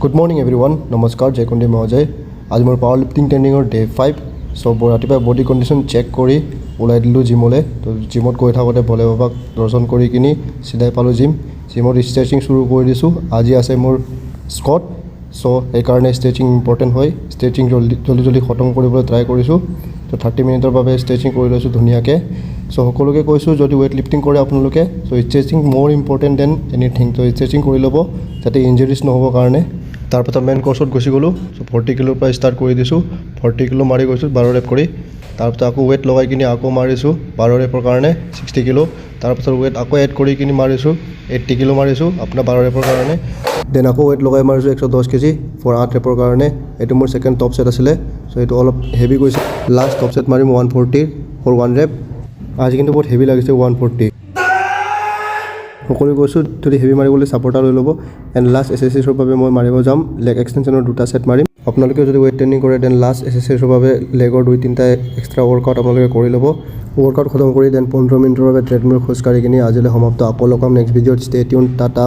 Good morning everyone. Namaskar, Jaykundi Mahojay. आज more power lifting ट्रेनिंगर day 5 सो रातिपुৱা बडी condition check কৰি ওলাই দিলোঁ জিমলে তো জিমত গৈ থাকোঁতে ভলে বাবাক দৰ্শন কৰি কিনি চিধাই পালোঁ জিমত ষ্ট্ৰেচিং শুৰু কৰি দিছোঁ আজি আছে মোৰ স্কট সো সেইকাৰণে ষ্ট্ৰেচিং ইম্পৰ্টেণ্ট হয় ষ্ট্ৰেচিং জলদি খতম কৰিবলৈ ট্ৰাই কৰিছোঁ তো 30 মিনিটৰ বাবে ষ্ট্ৰেচিং কৰি লৈছোঁ ধুনীয়াকৈ সো সকলোকে কৈছোঁ যদি ৱেট লিফটিং কৰে আপোনালোকে সো ষ্ট্ৰেচিং মোৰ ইম্পৰ্টেণ্ট দেন এনিথিং তো ষ্ট্ৰেচিং কৰি ল'ব যাতে ইঞ্জুৰিজ নহ'বৰ কাৰণে তাৰপাছত মেইন কোৰ্সত গুচি গ'লোঁ সো 40 কিলোৰ পৰা ষ্টাৰ্ট কৰি দিছোঁ 40 কিলো মাৰি গৈছোঁ 12 ৰেপ কৰি তাৰপাছত আকৌ ৱেট লগাই কিনি আকৌ মাৰিছোঁ 12 ৰেপৰ কাৰণে 60 কিলো তাৰপাছত ৱেট আকৌ এড কৰি কিনি মাৰিছোঁ 80 কিলো মাৰিছোঁ আপোনাৰ 12 ৰেপৰ কাৰণে দেন আকৌ ৱেট লগাই মাৰিছোঁ 110 কেজি ফৰ 8 ৰেপৰ কাৰণে এইটো মোৰ সেকেন্ড টপ সেট আছিলে সো এইটো অলপ হেভি গৈছে লাষ্ট টপ সেট মাৰিম 140 ফৰ 1 ৰেপ আজি কিন্তু বহুত হেভি লাগিছে 140 সকলো কৈছোঁ যদি হেভি মাৰিবলৈ ছাপৰ্টাৰ লৈ ল'ব এণ্ড লাষ্ট এক্সাৰচাইজৰ বাবে মই মাৰিব যাম লেগ এক্সটেনশ্যনৰ দুটা সেট মাৰিম আপোনালোকে যদি ৱেট ট্ৰেইনিং কৰে দেন লাষ্ট এক্সাৰচাইজৰ বাবে লেগৰ 2-3টা এক্সট্ৰা ৱৰ্কআউট আপোনালোকে কৰি ল'ব ৱৰ্কআউট খতম কৰি দেন 15 মিনিটৰ বাবে ট্ৰেডমিল খোজকাঢ়ি কিনি আজিলৈ সমাপ্ত আকৌ লগ পাম নেক্সট ভিডিঅ'ত ষ্টে টিউন টাটা